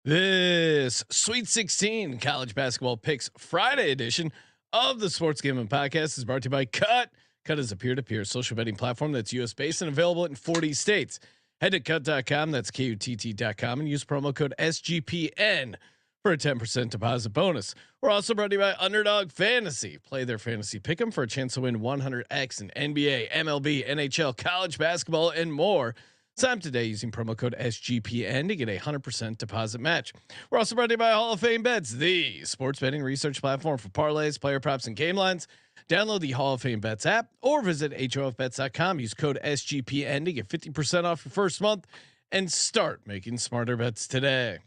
This Sweet 16 college basketball picks Friday edition of the Sports Gambling Podcast is brought to you by Cut. Cut is a peer-to-peer social betting platform that's US based and available in 40 states. Head to cut.com, that's KUTT.com, and use promo code SGPN for a 10% deposit bonus. We're also brought to you by Underdog Fantasy. Play their fantasy pick'em for a chance to win 100x in NBA, MLB, NHL, college basketball, and more. Sign up today using promo code SGPN to get a 100% deposit match. We're also brought to you by Hall of Fame Bets, the sports betting research platform for parlays, player props, and game lines. Download the Hall of Fame Bets app or visit HOFBets.com. Use code SGPN to get 50% off your first month and start making smarter bets today.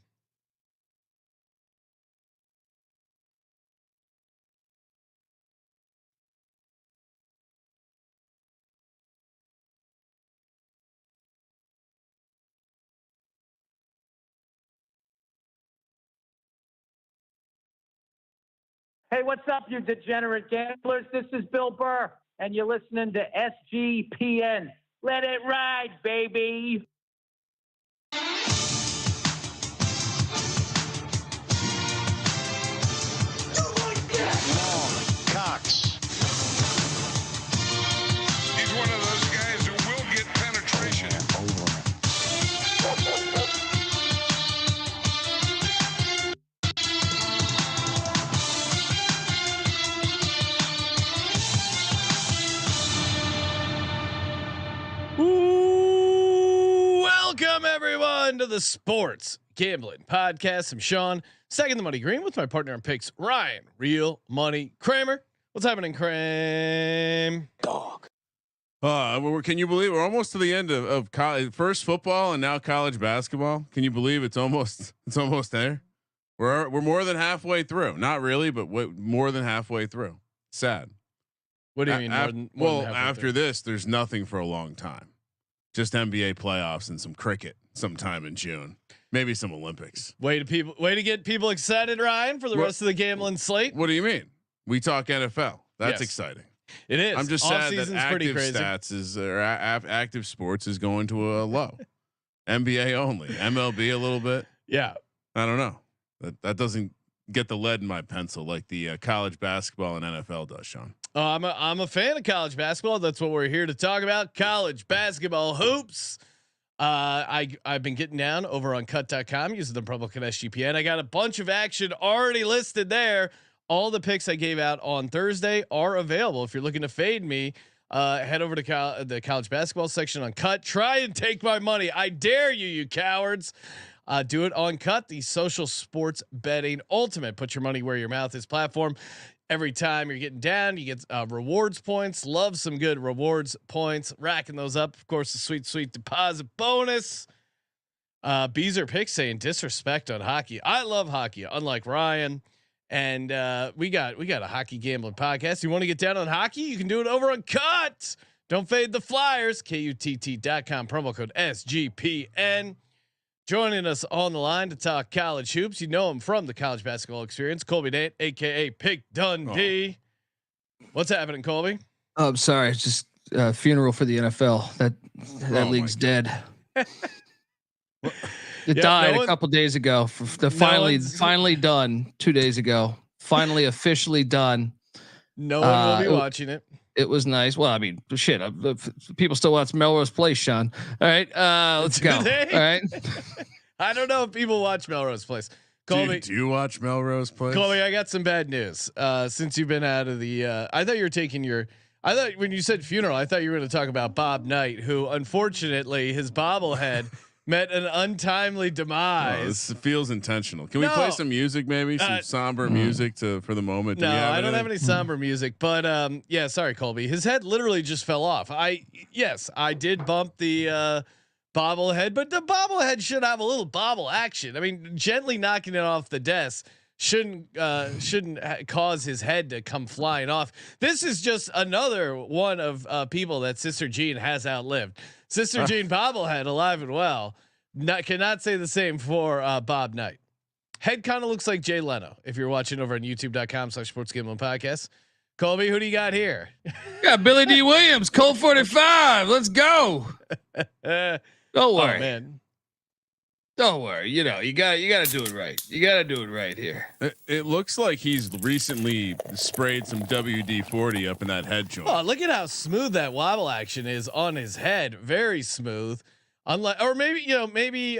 Hey, what's up, you degenerate gamblers? This is Bill Burr, and you're listening to SGPN. Let it ride, baby. Long, Cox. He's one of those guys who will get penetration. Welcome everyone to the Sports Gambling Podcast. I'm Sean, second the money green with my partner in picks, Ryan, Real Money Kramer. What's happening, Kramer? Dog. Can you believe we're almost to the end of college, first football and now college basketball? Can you believe it's almost there? We're more than halfway through. Not really, but more than halfway through. Sad. What do you mean? More than After through? this, there's nothing for a long time. Just NBA playoffs and some cricket sometime in June. Maybe some Olympics. Way to get people excited, Ryan, for the rest of the gambling slate. What do you mean? We talk NFL. That's Yes. exciting. It is. I'm just sad that active stats active sports is going to a low. NBA only, MLB a little bit. Yeah. I don't know. That doesn't get the lead in my pencil like the college basketball and NFL does, Sean. I'm a fan of college basketball. That's what we're here to talk about. College basketball hoops. I've been getting down over on cut.com using the promo code SGPN. I got a bunch of action already listed there. All the picks I gave out on Thursday are available. If you're looking to fade me, head over to the college basketball section on Cut. Try and take my money. I dare you, you cowards. Do it on Cut, the social sports betting ultimate. Put your money where your mouth is platform. Every time you're getting down, you get rewards points. Love some good rewards points. Racking those up. Of course, the sweet deposit bonus. Beezer Pick saying disrespect on hockey. I love hockey, unlike Ryan. And we got a hockey gambling podcast. You want to get down on hockey? You can do it over on Cut. Don't fade the Flyers. KUTT.com, promo code SGPN. Joining us on the line to talk college hoops. You know him from the college basketball experience. Colby Dant, aka Pick Dundee. What's happening, Colby? Oh, I'm sorry. It's just a funeral for the NFL. That league's dead. It died a couple days ago. Finally done 2 days ago. Finally officially done. No one will be watching it. It was nice. Well, I mean, shit. People still watch Melrose Place, Sean. All right, let's go. All right. I don't know if people watch Melrose Place. Colby, do you watch Melrose Place? Colby, I got some bad news. Since you've been out of the, I thought you were taking your. I thought when you said funeral, I thought you were going to talk about Bob Knight, who unfortunately his bobblehead met an untimely demise. Oh, this feels intentional. Can we play some music, maybe some somber music for the moment? No, I don't have any somber music, but yeah, sorry, Colby. His head literally just fell off. I did bump the bobblehead, but the bobblehead should have a little bobble action. I mean, gently knocking it off the desk shouldn't cause his head to come flying off. This is just another one of people that Sister Jean has outlived. Sister Jean bobblehead alive and well. Cannot say the same for Bob Knight. Head kind of looks like Jay Leno if you're watching over on youtube.com/sportsgambling podcast. Colby, who do you got here? Yeah, Billy D. Williams, Colt 45. Let's go. Don't worry. Oh, man. Don't worry. You know, you got to do it right. You got to do it right here. It looks like he's recently sprayed some WD-40 up in that head joint. Oh, look at how smooth that wobble action is on his head. Very smooth. Unlike, or maybe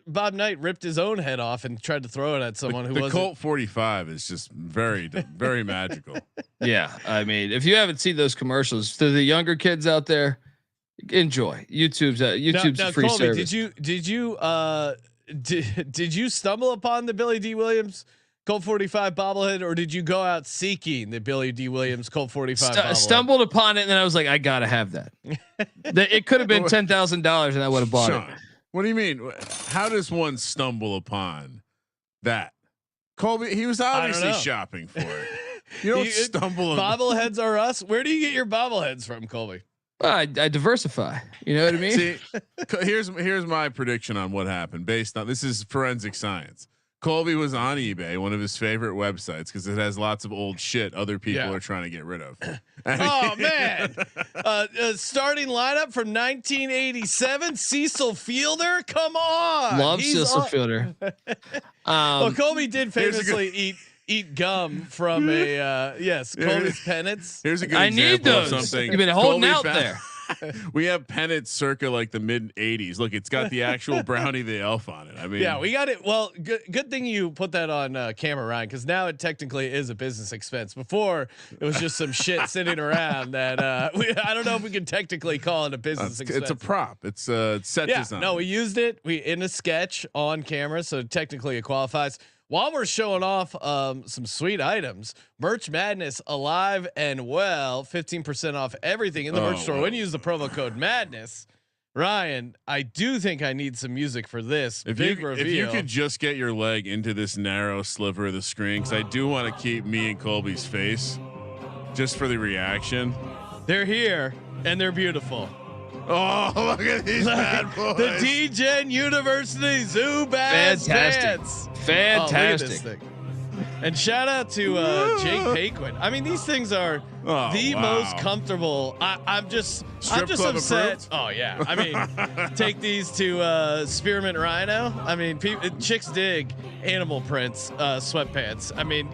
Bob Knight ripped his own head off and tried to throw it at someone who wasn't. The Colt 45 is just very, very magical. Yeah, I mean, if you haven't seen those commercials, to the younger kids out there, enjoy. YouTube's now, free Colby, service. did you stumble upon the Billy D. Williams Colt 45 bobblehead, or did you go out seeking the Billy D. Williams Colt 45 bobblehead? Stumbled upon it, and then I was like, I gotta have that. It could have been $10,000, and I would have bought Sean, it. what do you mean? How does one stumble upon that? Colby, he was obviously shopping for it. You don't stumble. Bobbleheads are us. Where do you get your bobbleheads from, Colby? Well, I diversify. You know what I mean? See, here's my prediction on what happened based on this is forensic science. Colby was on eBay, one of his favorite websites, because it has lots of old shit other people are trying to get rid of. Oh man! Starting lineup from 1987, Cecil Fielder. Come on, love Cecil Fielder. Well, Colby did famously eat gum from a Colby's pennants. Here's a good I example need those. of something. You've been holding Colby out found, there. We have pennants circa like the mid 80s. Look, it's got the actual Brownie the Elf on it. I mean, yeah, we got it. Well, good thing you put that on camera, Ryan, because now it technically is a business expense. Before it was just some shit sitting around that I don't know if we can technically call it a business expense. It's a prop. It's set design. No, we used it. We in a sketch on camera, so technically it qualifies. While we're showing off some sweet items, Merch Madness alive and well, 15% off everything in the merch store when you use the promo code Madness. Ryan, I do think I need some music for this big reveal. If you could just get your leg into this narrow sliver of the screen, because I do want to keep me and Colby's face, just for the reaction. They're here and they're beautiful. Oh, look at these bad boys. The D-Gen University Zubaz Pants. Fantastic. And shout out to Jake Paquin. I mean, these things are most comfortable. I'm just upset. Approved? Oh yeah. I mean, take these to Spearmint Rhino. I mean, chicks dig animal prints sweatpants. I mean,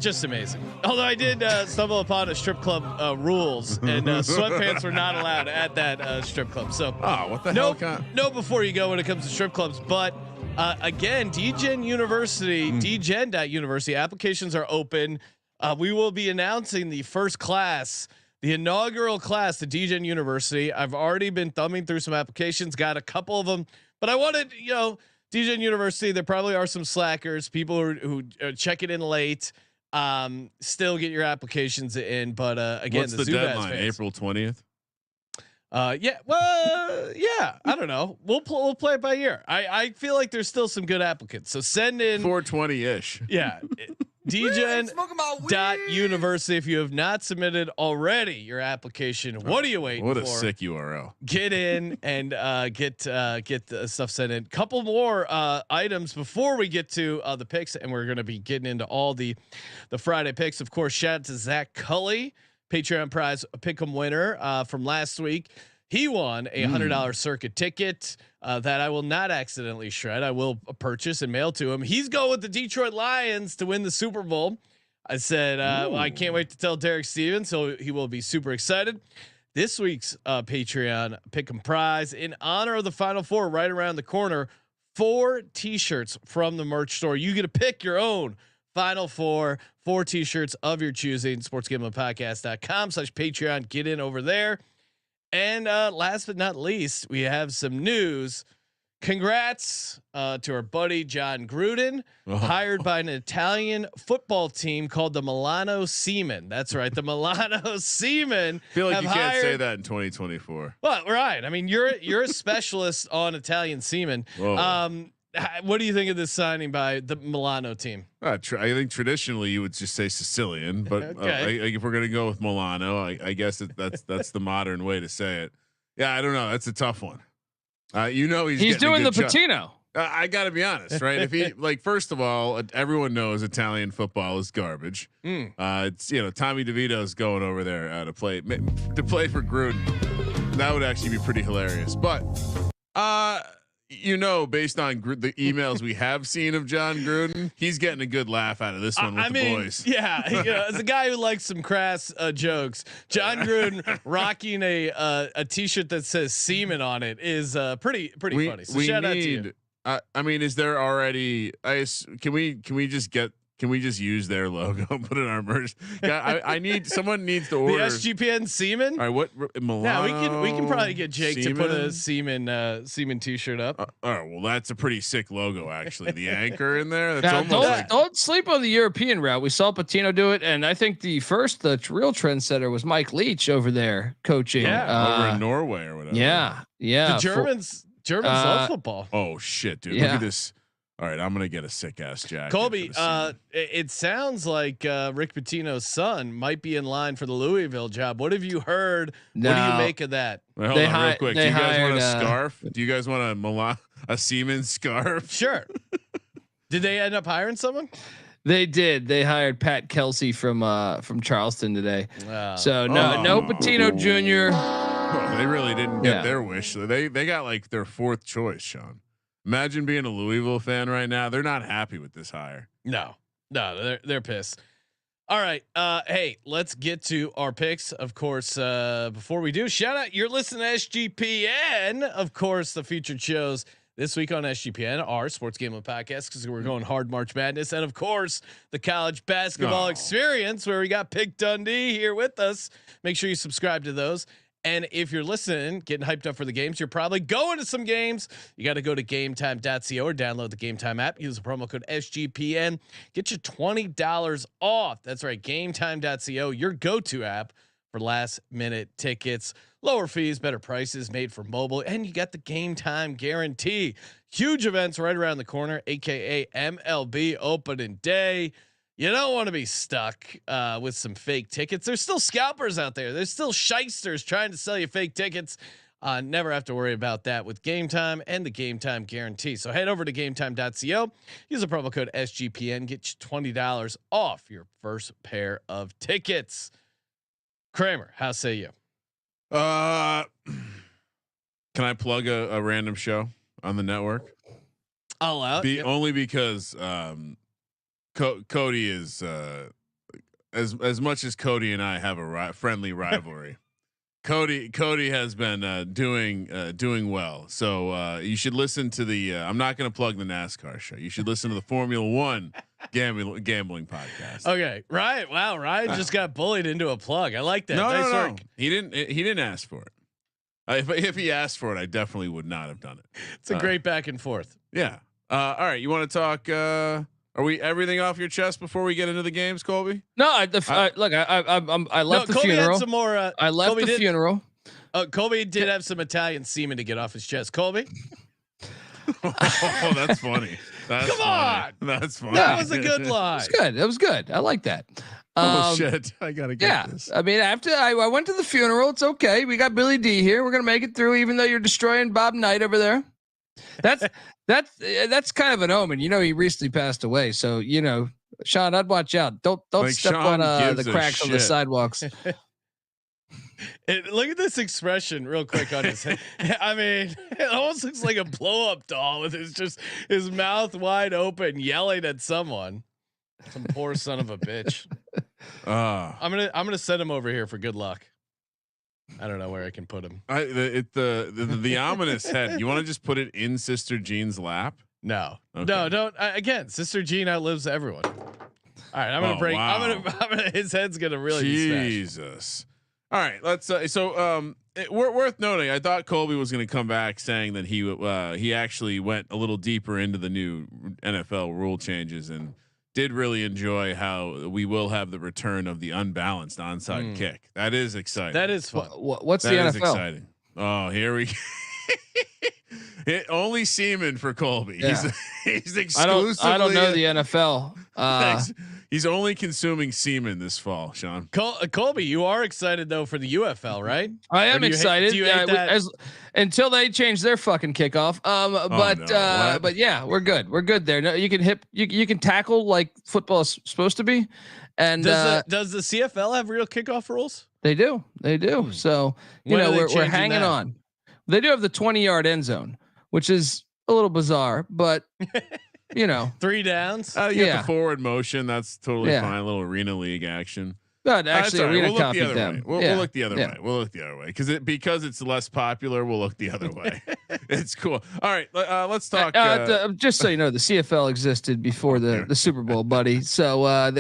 just amazing. Although I did stumble upon a strip club rules, and sweatpants were not allowed at that strip club. So, what the hell? Know before you go when it comes to strip clubs. But again, DGen University, DGen.University applications are open. We will be announcing the first class, the inaugural class to DGen University. I've already been thumbing through some applications, got a couple of them, but I wanted, DGen University, there probably are some slackers, people who check it in late. Still get your applications in, but again, what's the deadline? fans. April 20th. I don't know. We'll play it by ear. I feel like there's still some good applicants, so send in 420-ish. Yeah. DGen.University. If you have not submitted already your application, what are you waiting for? What a sick URL. Get in and get the stuff sent in. Couple more items before we get to the picks, and we're going to be getting into all the Friday picks. Of course, shout out to Zach Cully, Patreon prize pick'em winner from last week. He won a $100 circuit ticket that I will not accidentally shred. I will purchase and mail to him. He's going with the Detroit Lions to win the Super Bowl. I said, well, I can't wait to tell Derek Stevens, so he will be super excited. This week's Patreon pick'em prize in honor of the Final Four right around the corner. 4 t-shirts from the merch store. You get to pick your own Final Four, 4 t-shirts of your choosing. sportsgamblingpodcast.com/Patreon. Get in over there. And last but not least, we have some news. Congrats to our buddy John Gruden, hired by an Italian football team called the Milano Seamen. That's right, the Milano Seamen. I feel like you can't say that in 2024. Well, right. I mean, you're a specialist on Italian seamen. What do you think of this signing by the Milano team? I think traditionally you would just say Sicilian, but if we're gonna go with Milano, I guess that's the modern way to say it. Yeah, I don't know. That's a tough one. He's doing the Patino. I got to be honest, right? If he first of all, everyone knows Italian football is garbage. It's Tommy DeVito's going over there to play for Gruden. That would actually be pretty hilarious, but. based on the emails we have seen of John Gruden, he's getting a good laugh out of this one with the boys. Yeah, as a guy who likes some crass jokes, John Gruden rocking a T-shirt that says "Semen" on it is pretty funny. So shout out to you. I mean, is there already? Can we just use their logo and put it in our merch? Yeah, I need someone needs to order the SGPN semen. All right, what Milano? Yeah, we can probably get Jake semen? to put a semen T-shirt up. All right, well that's a pretty sick logo actually. The anchor in there. That's now, don't sleep on the European route. We saw Patino do it, and I think the real trendsetter was Mike Leach over there coaching. Yeah, over in Norway or whatever. Yeah. The Germans love football. Oh shit, dude! Look at this. All right, I'm gonna get a sick ass jacket. Colby, it sounds like Rick Pitino's son might be in line for the Louisville job. What have you heard? No. What do you make of that? Wait, hold on, real quick. Do you guys want a scarf? Do you guys want a Siemens scarf? Sure. Did they end up hiring someone? They did. They hired Pat Kelsey from Charleston today. So no Pitino Jr. Oh, they really didn't get their wish. They got like their fourth choice, Sean. Imagine being a Louisville fan right now. They're not happy with this hire. No, they're pissed. All right. Hey, let's get to our picks. Of course, before we do, shout out, you're listening to SGPN. Of course, the featured shows this week on SGPN are Sports Gambling Podcast, because we're going hard March Madness. And of course, the college basketball experience, where we got Pick Dundee here with us. Make sure you subscribe to those. And if you're listening, getting hyped up for the games, you're probably going to some games. You got to go to gametime.co or download the Game Time app. Use the promo code SGPN. Get you $20 off. That's right, gametime.co, your go-to app for last minute tickets. Lower fees, better prices, made for mobile, and you got the Game Time guarantee. Huge events right around the corner, aka MLB opening day. You don't want to be stuck with some fake tickets. There's still scalpers out there. There's still shysters trying to sell you fake tickets. Never have to worry about that with Game Time and the Game Time guarantee. So head over to gametime.co. Use the promo code SGPN. Get you $20 off your first pair of tickets. Kramer, how say you? Can I plug a random show on the network? All out. Only because Cody is as much as Cody and I have a friendly rivalry. Cody has been doing well, so you should listen to the. I'm not going to plug the NASCAR show. You should listen to the Formula One gambling podcast. Okay, right. Wow, Ryan just got bullied into a plug. I like that. No. He didn't ask for it. If he asked for it, I definitely would not have done it. It's a great back and forth. Yeah. All right. You want to talk? Are we everything off your chest before we get into the games, Colby? No, I left the Colby funeral. had some more, I left Colby the funeral. Colby did have some Italian semen to get off his chest. Colby, oh, that's funny. Come on, that's funny. That was a good line. It's good. It was good. I like that. Oh shit! I gotta get this. I mean, after I went to the funeral, it's okay. We got Billy D here. We're gonna make it through, even though you're destroying Bob Knight over there. That's kind of an omen. You know, he recently passed away, so you know, Sean, I'd watch out. Don't like step Sean on the cracks on the sidewalks. Look at this expression real quick on his head. I mean, it almost looks like a blow up doll with his mouth wide open, yelling at someone. Some poor son of a bitch. I'm gonna send him over here for good luck. I don't know where I can put him. The ominous head. You want to just put it in Sister Jean's lap? No, no, don't. Again, Sister Jean outlives everyone. All right, I'm gonna break. Wow. I'm gonna. His head's gonna really. Jesus. All right, let's. Worth noting. I thought Colby was going to come back saying that he actually went a little deeper into the new NFL rule changes and did really enjoy how we will have the return of the unbalanced onside kick. That is exciting. That is fun. What's the NFL? Exciting. Oh, here we. Only semen for Colby. Yeah. He's exclusively. I don't know the NFL. He's only consuming semen this fall, Sean. Colby, you are excited though for the UFL, right? I am excited. Until they change their fucking kickoff. But yeah, we're good. We're good there. No, you can tackle like football is supposed to be. And does the CFL have real kickoff rules? They do. So we're hanging on. They do have the 20-yard end zone, which is a little bizarre, but you know, 3 downs. You get the forward motion. That's totally fine. A little arena league action. But actually, right. arena We'll look the other them. way. We'll look the other way. We'll look the other way because it's less popular. We'll look the other way. It's cool. All right, let's talk. Just so you know, the CFL existed before the Super Bowl, buddy. So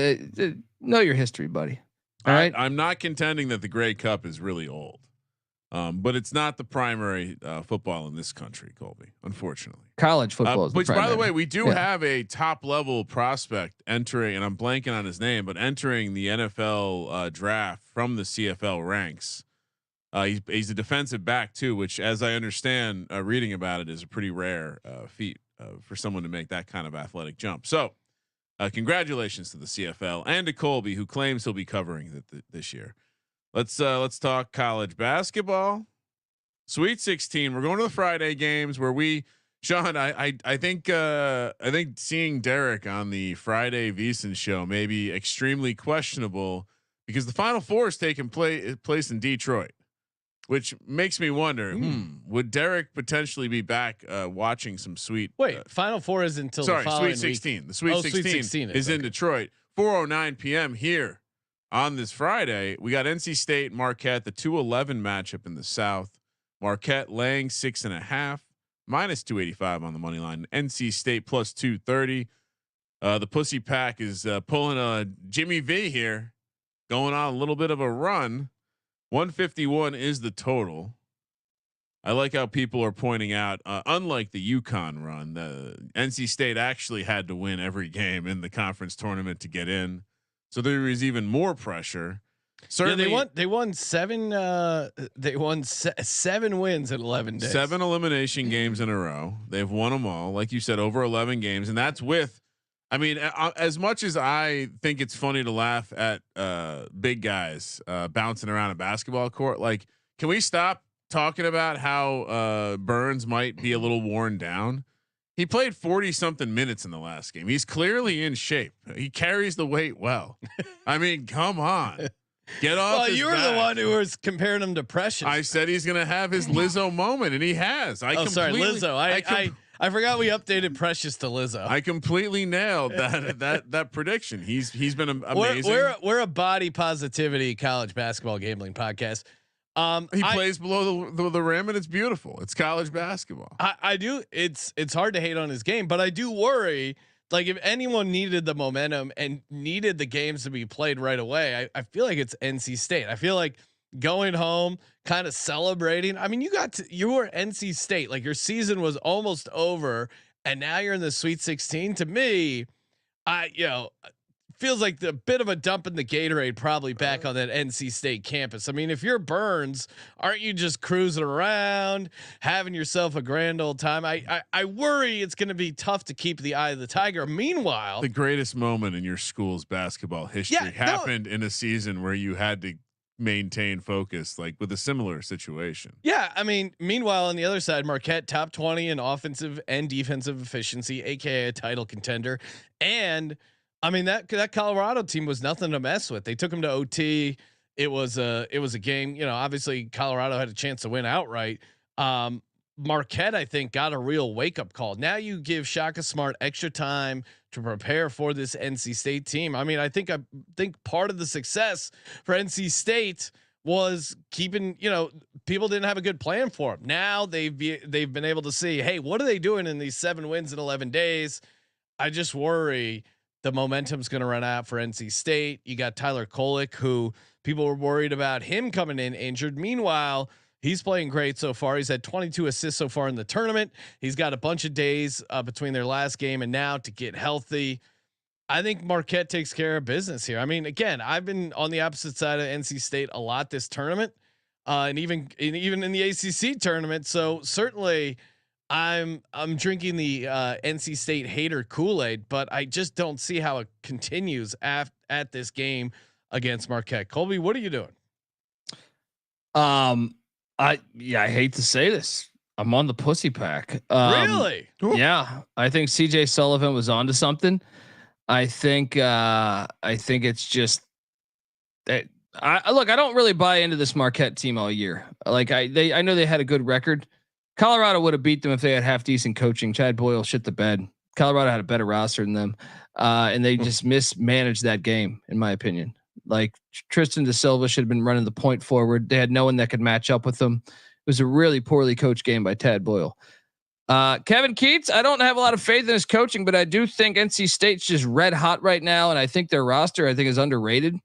know your history, buddy. All right. I'm not contending that the Grey Cup is really old. But it's not the primary football in this country, Colby. Unfortunately, college football is which, by the way, we do have a top level prospect entering, and I'm blanking on his name, but entering the NFL draft from the CFL ranks. He's a defensive back too, which, as I understand, reading about it, is a pretty rare feat for someone to make that kind of athletic jump. So, congratulations to the CFL and to Colby, who claims he'll be covering this year. Let's talk college basketball. Sweet 16. We're going to the Friday games where Sean, I think seeing Derek on the Friday VSiN show may be extremely questionable because the Final Four is taking place in Detroit, which makes me wonder, would Derek potentially be back watching some sweet? Final Four is until the Sweet 16. Week. The Sweet 16 is in Detroit. 4:09 p.m. here. On this Friday, we got NC State, Marquette, the 2-11 matchup in the South. Marquette laying 6.5, minus 285 on the money line. NC State plus 230. The Pussy Pack is pulling a Jimmy V here, going on a little bit of a run. 151 is the total. I like how people are pointing out, unlike the UConn run, the NC State actually had to win every game in the conference tournament to get in. So there is even more pressure. Certainly, they won 7. They won 7 wins in 11 days. 7 elimination games in a row. They've won them all, like you said, over 11 games, and that's with. I mean, as much as I think it's funny to laugh at big guys bouncing around a basketball court, like, can we stop talking about how Burns might be a little worn down? He played 40 something minutes in the last game. He's clearly in shape. He carries the weight well. I mean, come on, get off. Well, you were the one who was comparing him to Precious. I said he's going to have his Lizzo moment, and he has. Sorry, Lizzo. I forgot we updated Precious to Lizzo. I completely nailed that prediction. He's been amazing. We're a body positivity college basketball gambling podcast. He plays below the rim, and it's beautiful. It's college basketball. I do. It's hard to hate on his game, but I do worry. Like, if anyone needed the momentum and needed the games to be played right away, I feel like it's NC State. I feel like going home, kind of celebrating. I mean, you were NC State, like your season was almost over, and now you're in the Sweet 16. To me, feels like the bit of a dump in the Gatorade probably back on that NC State campus. I mean, if you're Burns, aren't you just cruising around, having yourself a grand old time? I worry it's going to be tough to keep the eye of the tiger. Meanwhile, the greatest moment in your school's basketball history happened in a season where you had to maintain focus, like with a similar situation. Yeah. I mean, meanwhile, on the other side, Marquette top 20 in offensive and defensive efficiency, AKA a title contender. And I mean, that Colorado team was nothing to mess with. They took them to OT. It was a game, obviously Colorado had a chance to win outright. Marquette, I think, got a real wake up call. Now you give Shaka Smart extra time to prepare for this NC State team. I mean, I think part of the success for NC State was keeping, people didn't have a good plan for them. Now they've been able to see, hey, what are they doing in these 7 wins in 11 days? I just worry the momentum's going to run out for NC State. You got Tyler Kolek, who people were worried about him coming in injured. Meanwhile, he's playing great so far. He's had 22 assists so far in the tournament. He's got a bunch of days between their last game and now to get healthy. I think Marquette takes care of business here. I mean, again, I've been on the opposite side of NC State a lot this tournament, and even in the ACC tournament. So certainly, I'm drinking the NC State hater Kool-Aid, but I just don't see how it continues at this game against Marquette. Colby, what are you doing? I hate to say this. I'm on the Pussy Pack. Really? Yeah. I think CJ Sullivan was onto something. I think it's just that I don't really buy into this Marquette team all year. Like I know they had a good record. Colorado would have beat them if they had half decent coaching. Chad Boyle shit the bed. Colorado had a better roster than them, and they just mismanaged that game, in my opinion. Like Tristan De Silva should have been running the point forward. They had no one that could match up with them. It was a really poorly coached game by Tad Boyle. Kevin Keats, I don't have a lot of faith in his coaching, but I do think NC State's just red hot right now, and I think their roster is underrated.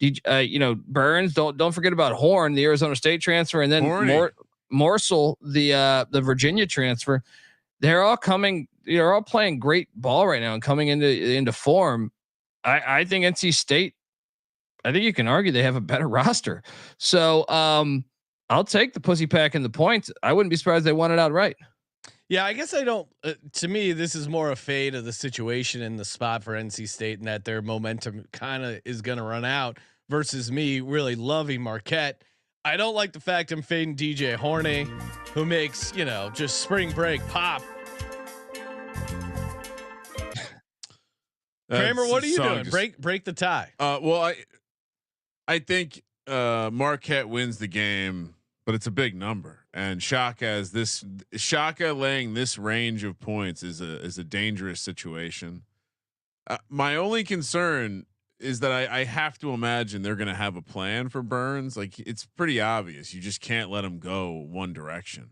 Burns, don't forget about Horn, the Arizona State transfer, and then Morsel, the Virginia transfer. They're all playing great ball right now and coming into form. I think NC State, I think you can argue they have a better roster. So I'll take the Pussy Pack and the points. I wouldn't be surprised they won it outright. Yeah, I guess I don't. To me, this is more a fade of the situation in the spot for NC State, and that their momentum kind of is going to run out. Versus me really loving Marquette. I don't like the fact I'm fading DJ Horny, who makes just spring break pop. Kramer, what are you doing? Break the tie. Well, I think Marquette wins the game, but it's a big number. And Shaka laying this range of points is a dangerous situation. My only concern is that I have to imagine they're going to have a plan for Burns. Like, it's pretty obvious. You just can't let him go one direction.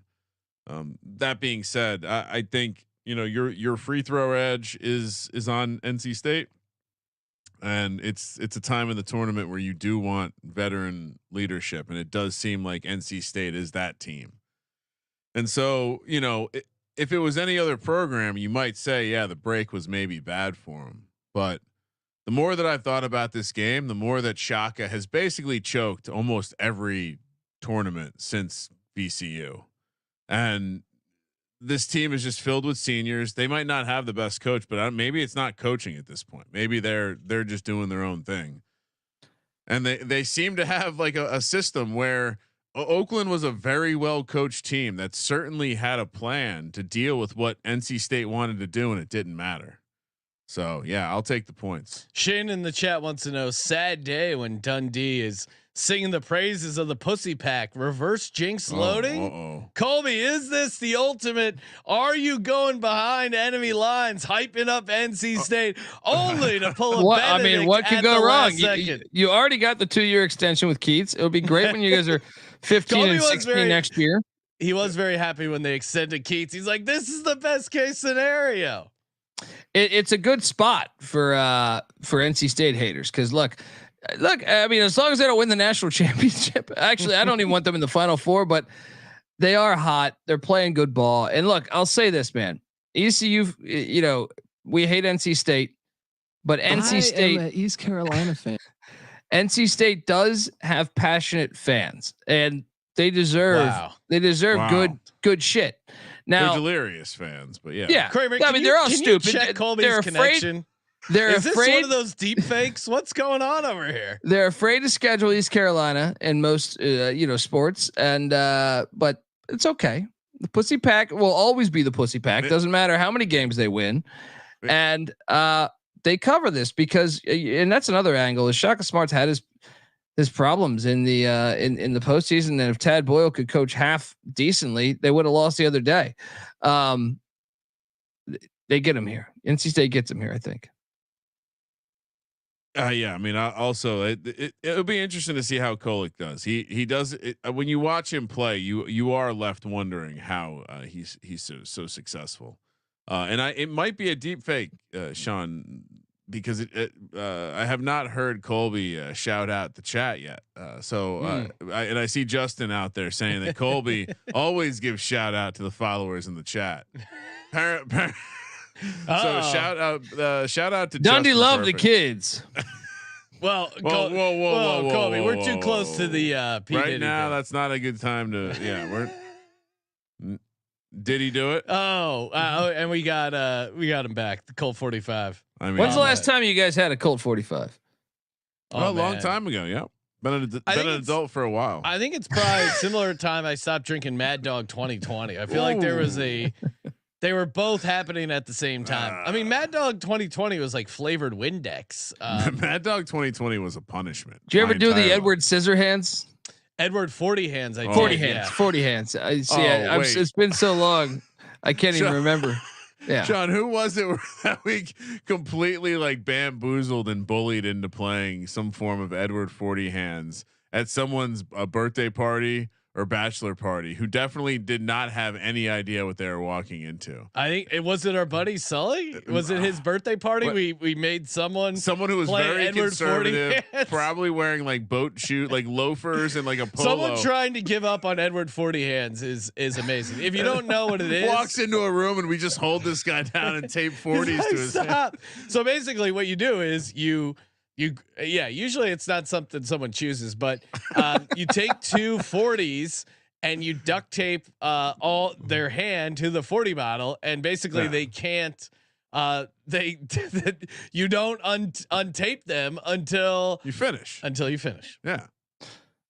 That being said, I think your free throw edge is on NC State, and it's a time in the tournament where you do want veteran leadership, and it does seem like NC State is that team. And so, if it was any other program, you might say, yeah, the break was maybe bad for him. But the more that I've thought about this game, the more that Shaka has basically choked almost every tournament since VCU. And this team is just filled with seniors. They might not have the best coach, but maybe it's not coaching at this point. Maybe they're just doing their own thing. And they seem to have like a system where Oakland was a very well coached team that certainly had a plan to deal with what NC State wanted to do, and it didn't matter. So yeah, I'll take the points. Shane in the chat wants to know, sad day when Dundee is singing the praises of the Pussy Pack. Reverse jinx loading. Colby, is this the ultimate? Are you going behind enemy lines, hyping up NC State only to pull a what could go wrong? You already got the 2-year extension with Keats. It'll be great when you guys are 15 and 16 next year. He was very happy when they extended Keats. He's like, this is the best case scenario. It's a good spot for NC State haters. Cause look, I mean, as long as they don't win the national championship, actually, I don't even want them in the Final Four, but they are hot. They're playing good ball. And look, I'll say this, man, ECU, we hate NC State, but NC State, I'm an East Carolina fan. NC State does have passionate fans, and they deserve good shit. Now, they're delirious fans, but Kramer, I mean, they're all stupid. Check Colby's they're connection. Is this one of those deep fakes? What's going on over here? They're afraid to schedule East Carolina in most, sports, and but it's okay. The Pussy Pack will always be the Pussy Pack. Doesn't matter how many games they win, and they cover this because, and that's another angle. Is Shaka Smart's had his problems in the postseason, and if Tad Boyle could coach half decently, they would have lost the other day. They get him here. NC State gets him here, I think. Yeah, I mean, also it'll be interesting to see how Kolek does. He does it, when you watch him play, you are left wondering how he's so successful. And it might be a deep fake, Sean, because I have not heard Colby shout out the chat yet. I see Justin out there saying that Colby always gives shout out to the followers in the chat. So shout out to Dundee. Justin Love Perfect. the kids. Whoa, Colby, we're too close to the P. Right Diddy now, thing. that's not a good time to. Yeah, did he do it? And we got him back. The Colt 45. I mean, when's the last time you guys had a Colt 45? A long time ago. Yeah, been an adult for a while. I think it's probably similar time I stopped drinking Mad Dog 2020. I feel like there was they were both happening at the same time. I mean, Mad Dog 2020 was like flavored Windex. Mad Dog 2020 was a punishment. Did you ever do the Edward Scissorhands? Edward 40 hands. I 40 did, hands. yeah. 40 hands. I see. Oh, wait. It's been so long. I can't even remember. Yeah. Sean, who was it that we completely like bamboozled and bullied into playing some form of Edward 40 hands at someone's birthday party or bachelor party who definitely did not have any idea what they were walking into? I think it was it our buddy Sully. Was it his birthday party? What? We made someone who was play very Edward 40 conservative, hands. probably wearing like boat shoe, like loafers and like a polo. Someone trying to give up on Edward 40 hands is amazing. If you don't know what it is, walks into a room and we just hold this guy down and tape 40s to his head. So basically, what you do is you usually it's not something someone chooses, but you take two 40s and you duct tape all their hand to the 40 bottle, and basically they can't. You don't untape them until you finish. Yeah.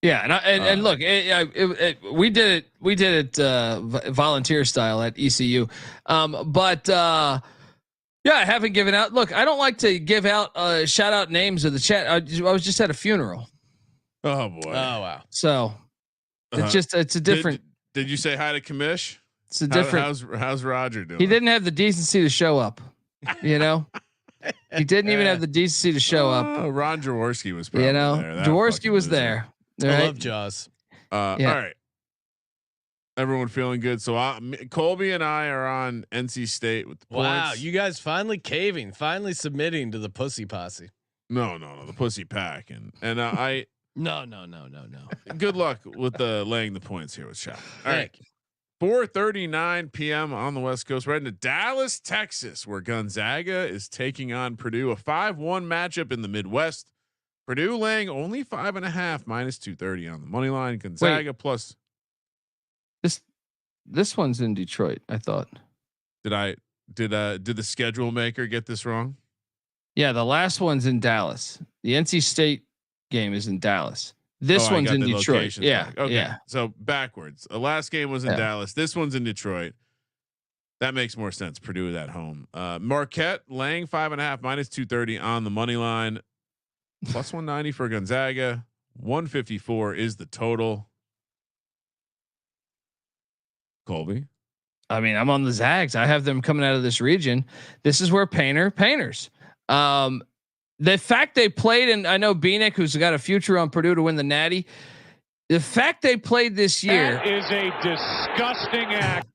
Yeah, and look, we did it volunteer style at ECU, but yeah, I haven't given out. Look, I don't like to give out shout out names of the chat. I was just at a funeral. Oh boy! Oh wow! So it's a different. Did you say hi to Kamish? It's a different. How's Roger doing? He didn't have the decency to show up. You know, he didn't even have the decency to show up. Ron Jaworski was probably there. Jaworski was there. I love Jaws. All right. Everyone feeling good. So Colby and I are on NC State with the points. Wow, you guys finally caving, finally submitting to the pussy posse. No, the pussy pack, and I. No. Good luck with laying the points here with Shaq. All right. 4:39 p.m. on the West Coast. Right into Dallas, Texas, where Gonzaga is taking on Purdue, a 5-1 matchup in the Midwest. Purdue laying only 5.5, -230 on the money line. Gonzaga plus. This one's in Detroit, I thought. Did the schedule maker get this wrong? Yeah, the last one's in Dallas. The NC State game is in Dallas. This one's in Detroit. Yeah. Okay. Yeah. So backwards. The last game was in Dallas. This one's in Detroit. That makes more sense. Purdue at home. Marquette laying 5.5, -230 on the money line. Plus 190 for Gonzaga. 154 is the total. Colby. I mean, I'm on the Zags. I have them coming out of this region. This is where painters. The fact they played, and I know Beanick, who's got a future on Purdue to win the Natty. The fact they played this year that is a disgusting act.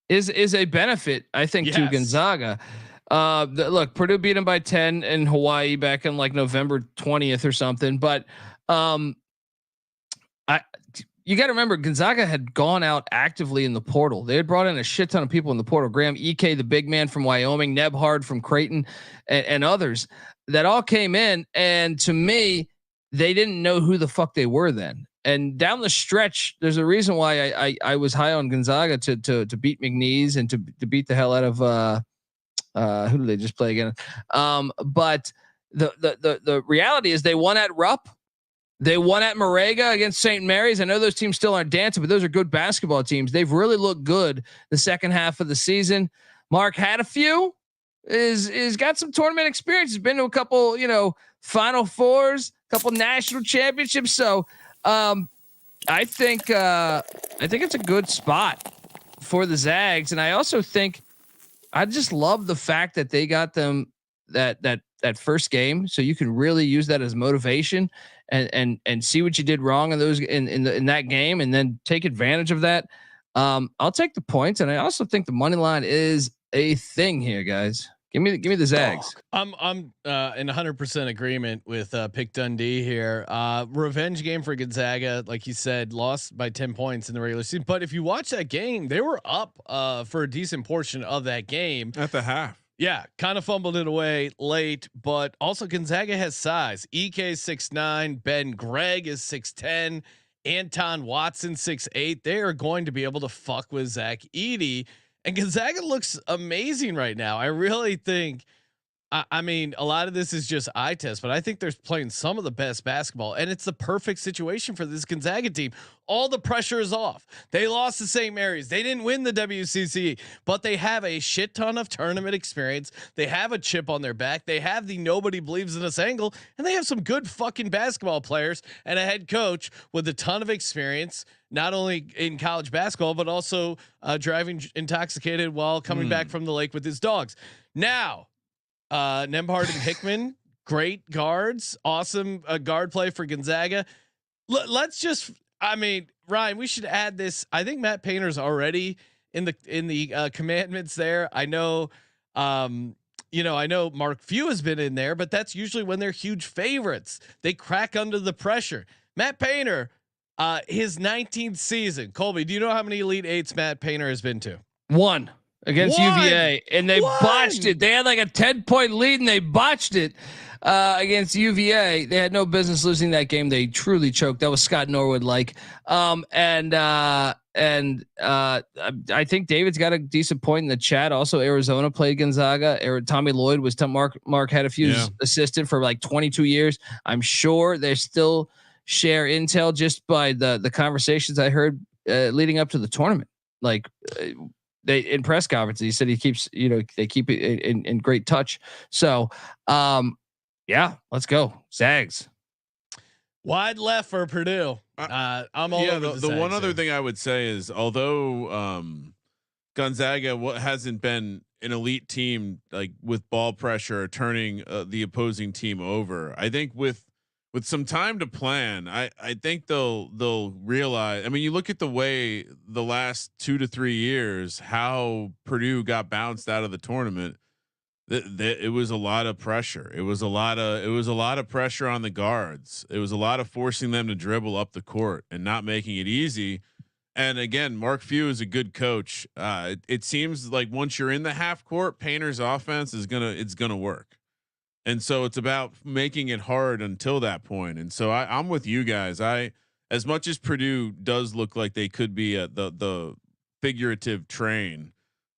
Is a benefit, I think, to Gonzaga. Look, Purdue beat them by 10 in Hawaii back in like November 20th or something. But you got to remember, Gonzaga had gone out actively in the portal. They had brought in a shit ton of people in the portal. Graham Ike, the big man from Wyoming, Nebhard from Creighton, and others that all came in. And to me, they didn't know who the fuck they were then. And down the stretch, there's a reason why I was high on Gonzaga to beat McNeese and to beat the hell out of who did they just play again? But the reality is they won at Rupp. They won at Moraga against St. Mary's. I know those teams still aren't dancing, but those are good basketball teams. They've really looked good the second half of the season. Mark had a few. Is got some tournament experience. He's been to a couple, Final Fours, a couple national championships. So I think it's a good spot for the Zags, and I also think I just love the fact that they got them that first game, so you can really use that as motivation and see what you did wrong in those in that game, and then take advantage of that. I'll take the points, and I also think the money line is a thing here, guys. Give me the Zags. I'm in 100% agreement with Pick Dundee here. Revenge game for Gonzaga, like you said, lost by 10 points in the regular season. But if you watch that game, they were up for a decent portion of that game at the half. Yeah, kind of fumbled it away late, but also Gonzaga has size. EK 6'9", Ben Gregg is 6'10", Anton Watson 6'8". They are going to be able to fuck with Zach Edey. And Gonzaga looks amazing right now. I really think I mean, a lot of this is just eye test, but I think they're playing some of the best basketball, and it's the perfect situation for this Gonzaga team. All the pressure is off. They lost to St. Mary's. They didn't win the WCC, but they have a shit ton of tournament experience. They have a chip on their back. They have the nobody believes in us angle, and they have some good fucking basketball players and a head coach with a ton of experience, not only in college basketball, but also driving intoxicated while coming back from the lake with his dogs. Now, Nembhard and Hickman, great guards, awesome guard play for Gonzaga. Let's just, I mean, Ryan, we should add this. I think Matt Painter's already in the commandments there. I know, I know Mark Few has been in there, but that's usually when they're huge favorites. They crack under the pressure. Matt Painter, his 19th season. Colby, do you know how many Elite Eights Matt Painter has been to? One. Against UVA, and they botched it. They had like a 10-point lead, and they botched it against UVA. They had no business losing that game. They truly choked. That was Scott Norwood like. I think David's got a decent point in the chat. Also, Arizona played Gonzaga. Tommy Lloyd was Mark had a few assistant for like 22 years. I'm sure they still share intel just by the conversations I heard leading up to the tournament. Like. They in press conference, he said he keeps, they keep it in great touch. So, let's go Zags. Wide left for Purdue. I'm all over the one other thing I would say is, although Gonzaga hasn't been an elite team like with ball pressure or turning the opposing team over, I think with some time to plan, I think they'll realize. I mean, you look at the way the last 2 to 3 years, how Purdue got bounced out of the tournament. It was a lot of pressure. It was a lot of pressure on the guards. It was a lot of forcing them to dribble up the court and not making it easy. And again, Mark Few is a good coach. It seems like once you're in the half court, Painter's offense it's gonna work. And so it's about making it hard until that point. And so I'm with you guys. As much as Purdue does look like they could be the figurative train,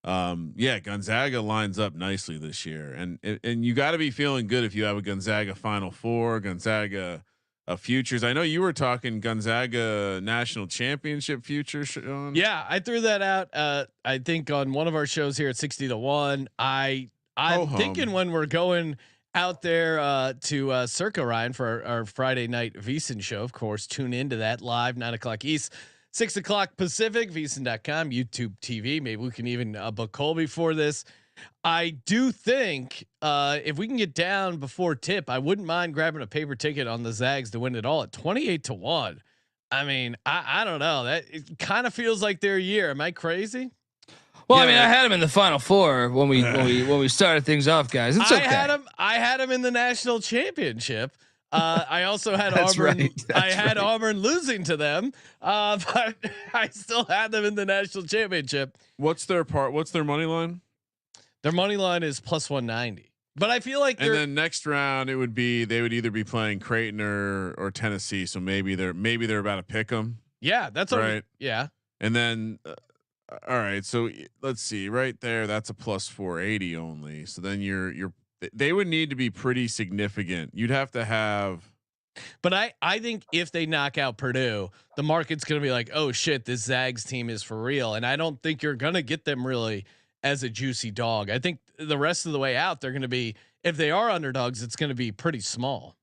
Gonzaga lines up nicely this year, and you got to be feeling good if you have a Gonzaga Final Four, Gonzaga futures. I know you were talking Gonzaga national championship future, Sean. Yeah, I threw that out. I think on one of our shows here at 60-1. I'm thinking when we're going out there to Circa, Ryan, for our Friday night VSiN show. Of course, tune into that live 9:00 East, 6:00 Pacific. VSiN.com, YouTube TV. Maybe we can even book Colby for this. I do think if we can get down before tip, I wouldn't mind grabbing a paper ticket on the Zags to win it all at 28-1. I mean, I don't know, that it kind of feels like their year. Am I crazy? Well, I mean, I had him in the Final Four when we started things off, guys. It's okay. I had him in the national championship. I also had Auburn. Auburn losing to them, but I still had them in the national championship. What's their money line? Their money line is +190. But I feel like, and then next round they would either be playing Creighton or Tennessee. So maybe they're about to pick them. Yeah, that's right. Yeah, and then. All right, so let's see right there. That's a +480 only. So then they would need to be pretty significant. You'd have to have. But I think if they knock out Purdue, the market's going to be like, oh shit, this Zags team is for real. And I don't think you're going to get them really as a juicy dog. I think the rest of the way out, they're going to be, if they are underdogs, it's going to be pretty small.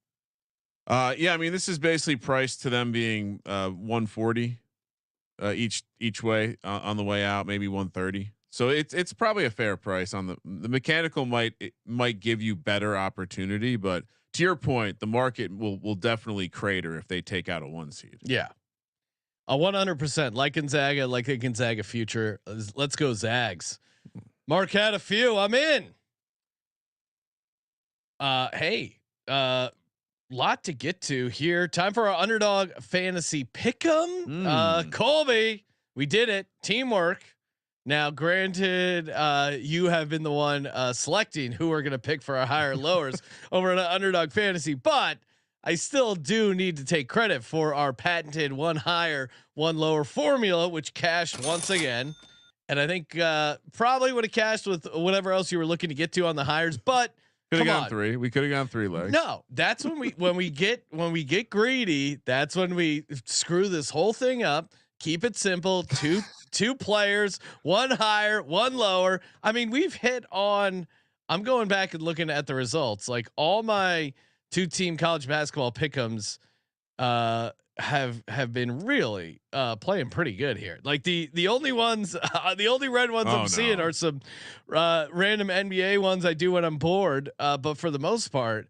I mean, this is basically priced to them being 140. Each way on the way out, maybe 130. So it's probably a fair price on the mechanical might give you better opportunity, but to your point, the market will definitely crater if they take out a 1 seed. Yeah, 100% like Gonzaga, like a Gonzaga future. Let's go Zags. Marquette a few. I'm in. Lot to get to here. Time for our underdog fantasy pick'em. Colby, we did it. Teamwork. Now, granted, you have been the one selecting who we're going to pick for our higher lowers over at underdog fantasy, but I still do need to take credit for our patented one higher, one lower formula, which cashed once again. And I think probably would have cashed with whatever else you were looking to get to on the hires, but Could have gone 3. We could have gone 3 legs. No, that's when we get greedy. That's when we screw this whole thing up. Keep it simple. Two players, one higher, one lower. I mean, we've hit on. I'm going back and looking at the results. Like all my 2-team college basketball pick'ems have been really playing pretty good here. Like the only ones, the only red ones I'm seeing are some random NBA ones I do when I'm bored. But for the most part,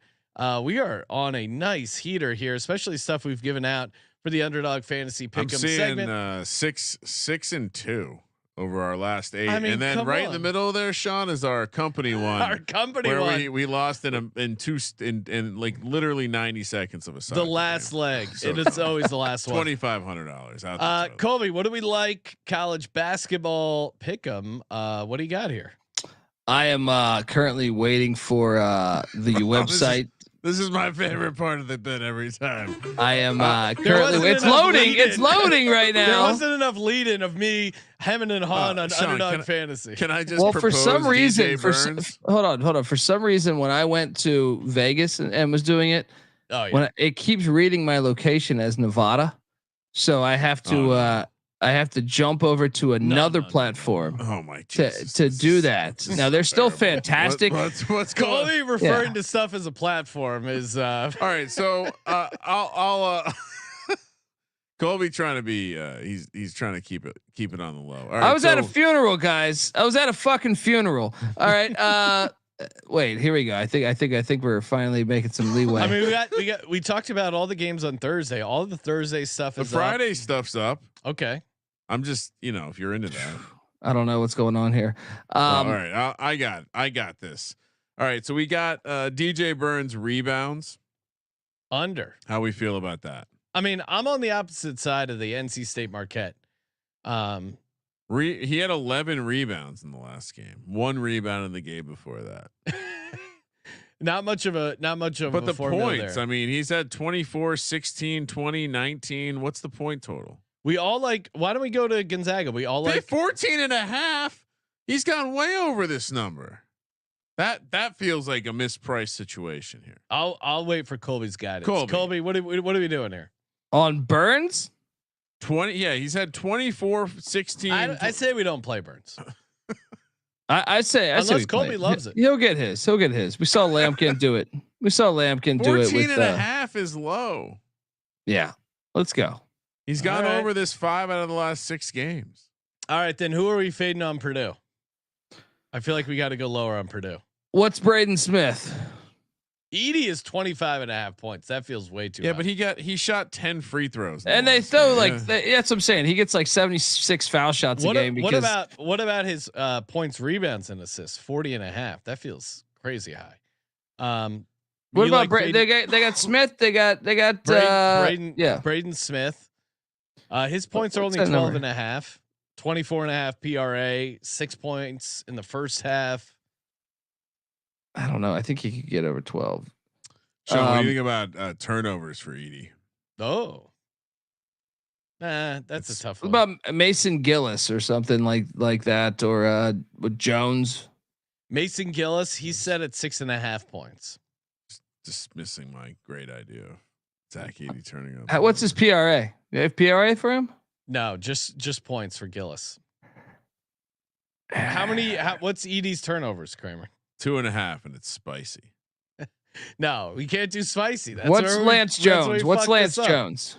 we are on a nice heater here, especially stuff we've given out for the Underdog Fantasy Pick'em segment. 6-2 over our last 8, I mean, and then right in the middle there, Sean, is our company one. Our company where one. we lost in like literally 90 seconds of a side. The last leg. So it's always the last one. $2,500 out. Colby, what do we like? College basketball pick'em. What do you got here? I am currently waiting for the website. This is my favorite part of the bit every time. I am currently. It's loading. It's loading right now. There wasn't enough lead-in of me hemming and hawing on Sean, Underdog Fantasy. Can I just? Well, for some reason, hold on. For some reason, when I went to Vegas and was doing it, when it keeps reading my location as Nevada, so I have to. I have to jump over to another platform. Oh my Jesus. To do that. Now they're still fantastic. What's Colby referring to stuff as a platform is all right. So I'll Colby trying to be he's trying to keep it on the low. All right, I was at a funeral, guys. I was at a fucking funeral. All right. Wait, here we go. I think we're finally making some leeway. I mean, we talked about all the games on Thursday. All of the Thursday stuff is the Friday up. Stuff's up. Okay. I'm just, if you're into that. I don't know what's going on here. All right. I got this. All right. So we got DJ Burns rebounds. Under. How we feel about that? I mean, I'm on the opposite side of the NC State Marquette. He had 11 rebounds in the last game. 1 rebound in the game before that. Not much of a but the points, there. I mean, he's had 24, 16, 20, 19. What's the point total? We all like, why don't we go to Gonzaga? We all like 14.5. He's gone way over this number. That feels like a mispriced situation here. I'll wait for Colby's guidance. Colby, what are we doing here? On Burns? 20. Yeah, he's had 24, 16. I say we don't play Burns. I say unless Colby loves it. He'll get his. We saw Lampkin do it. 14.5 is low. Yeah. Let's go. He's gone over this 5 out of the last 6 games. All right, then who are we fading on Purdue? I feel like we got to go lower on Purdue. What's Braden Smith? Edie is 25.5 points. That feels way too high. But he shot 10 free throws. And they throw that's what I'm saying. He gets like 76 foul shots a game. What about his points, rebounds, and assists? 40.5. That feels crazy high. What about they got Smith? They got Braden Smith. His points are only 12.5, 24.5 PRA, 6 points in the first half. I don't know. I think he could get over 12. Sean, what do you think about turnovers for Edie? Oh, that's a tough one. What about Mason Gillis or something like that, or with Jones? Mason Gillis, he's set at 6.5 points. Dismissing my great idea of Zach Edey turning up. What's his PRA? You have PRA for him? No, just points for Gillis. What's Edie's turnovers, Kramer? 2.5, and it's spicy. No, we can't do spicy. What's Lance Jones? What's Lance Jones?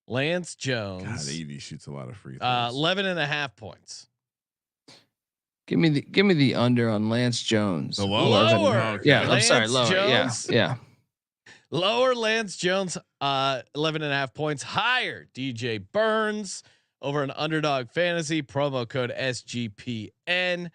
Lance Jones. God, Edey shoots a lot of free throws. 11.5 points. Give me the under on Lance Jones. The lower. Yeah, Lance I'm sorry, lower. Jones. Yeah. Lower Lance Jones, 11.5 points. Higher DJ Burns over an Underdog Fantasy, promo code SGPN.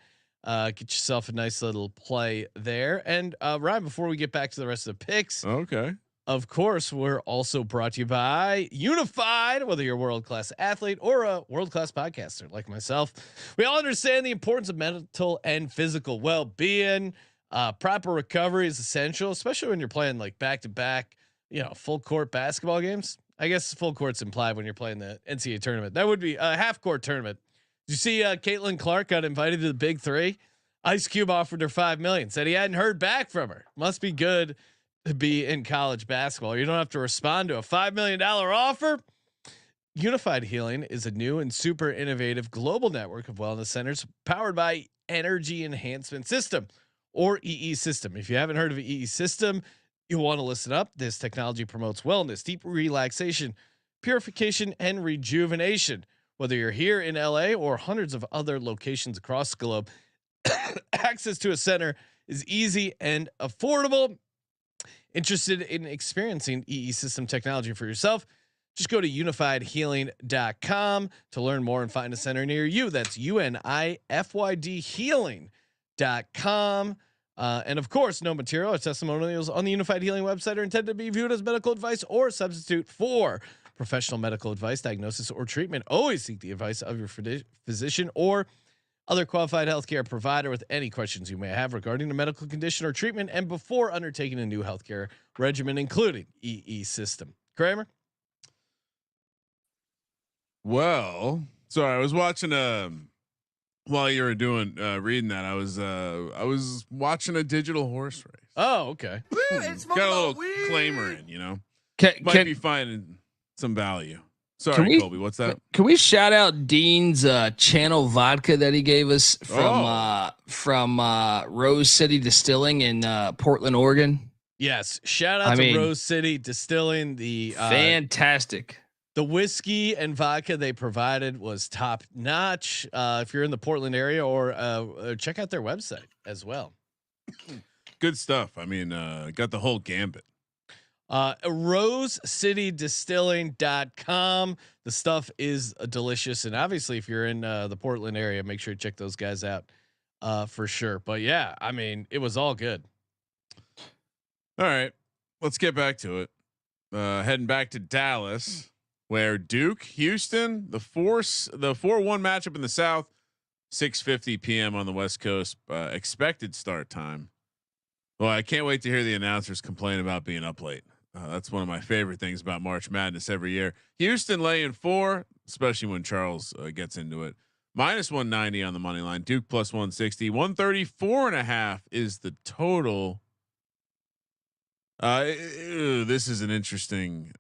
Get yourself a nice little play there. And Ryan, before we get back to the rest of the picks, okay. Of course, we're also brought to you by Unified. Whether you're a world-class athlete or a world-class podcaster like myself, we all understand the importance of mental and physical well-being. Proper recovery is essential, especially when you're playing like back-to-back, full court basketball games. I guess full court's implied when you're playing the NCAA tournament. That would be a half-court tournament. Did you see Caitlin Clark got invited to the Big Three? Ice Cube offered her $5 million. Said he hadn't heard back from her. Must be good to be in college basketball. You don't have to respond to a $5 million offer. Unified Healing is a new and super innovative global network of wellness centers powered by Energy Enhancement System, or EE System. If you haven't heard of EE System, you want to listen up. This technology promotes wellness, deep relaxation, purification, and rejuvenation. Whether you're here in LA or hundreds of other locations across the globe, access to a center is easy and affordable. Interested in experiencing EE System technology for yourself? Just go to unifiedhealing.com to learn more and find a center near you. That's UNIFYD healing.com. And of course, no material or testimonials on the Unified Healing website are intended to be viewed as medical advice or substitute for professional medical advice, diagnosis, or treatment. Always seek the advice of your physician or other qualified healthcare provider with any questions you may have regarding a medical condition or treatment and before undertaking a new healthcare regimen, including EE System. Kramer? Well, sorry, I was watching while you were reading that, I was watching a digital horse race. Oh, okay. Got a little claimer in, might be finding some value. Sorry, Colby, what's that? Can we shout out Dean's channel vodka that he gave us from Rose City Distilling in Portland, Oregon? Yes. Shout out to Rose City Distilling. The fantastic. The whiskey and vodka they provided was top notch. If you're in the Portland area, or check out their website as well. Good stuff. I mean, got the whole gambit. RoseCityDistilling.com. The stuff is delicious, and obviously, if you're in the Portland area, make sure you check those guys out for sure. But yeah, I mean, it was all good. All right, let's get back to it. Heading back to Dallas, where Duke, Houston, the 4-1 matchup in the South, 6:50 p.m. on the West Coast, expected start time. Well, I can't wait to hear the announcers complain about being up late. That's one of my favorite things about March Madness every year. Houston laying 4, especially when Charles gets into it. -190 on the money line. Duke +160. 134.5 is the total. This is an interesting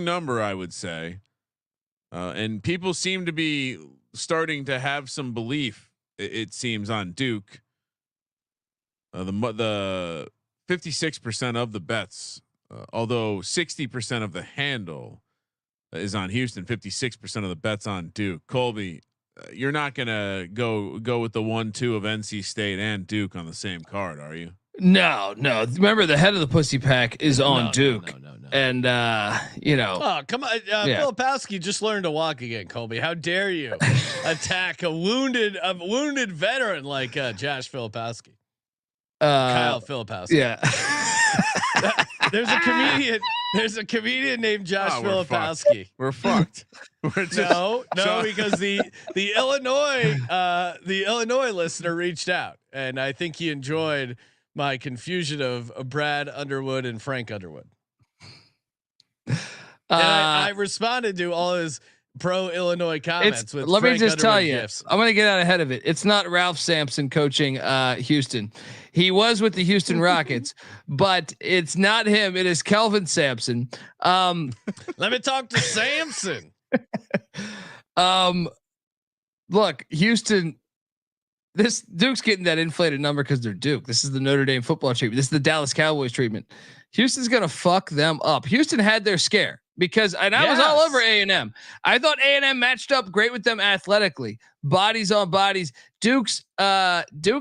number, I would say. And people seem to be starting to have some belief. It seems on Duke. The 56% of the bets, although 60% of the handle is on Houston, 56% of the bets on Duke. Colby, you're not gonna go with the 1-2 of NC State and Duke on the same card, are you? No. Remember, the head of the pussy pack is on Duke. No. And Oh, come on. Filipowski just learned to walk again, Colby. How dare you attack a wounded veteran like Josh Filipowski? Kyle Filipowski. Yeah. There's a comedian named Josh Filipowski. We're fucked. No, because the Illinois listener reached out, and I think he enjoyed my confusion of Brad Underwood and Frank Underwood. And I responded to all his pro Illinois comments with let Frank me just Underwood tell you, gifts. I'm going to get out ahead of it. It's not Ralph Sampson coaching Houston. He was with the Houston Rockets, but it's not him. It is Kelvin Sampson. Let me talk to Sampson. Look, Houston, this Duke's getting that inflated number because they're Duke. This is the Notre Dame football treatment. This is the Dallas Cowboys treatment. Houston's going to fuck them up. Houston had their scare because, and I was all over A&M. I thought A&M matched up great with them athletically, bodies on bodies. Duke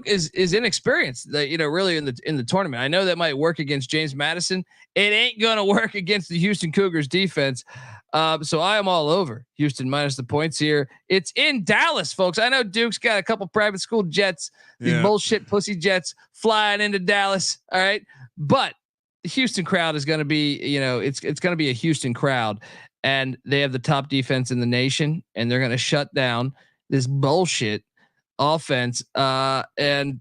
is inexperienced, really in the tournament. I know that might work against James Madison. It ain't going to work against the Houston Cougars defense. So I am all over Houston minus the points here. It's in Dallas, folks. I know Duke's got a couple private school jets, these bullshit pussy jets flying into Dallas. All right. But the Houston crowd is going to be, it's going to be a Houston crowd, and they have the top defense in the nation, and they're going to shut down this bullshit offense. And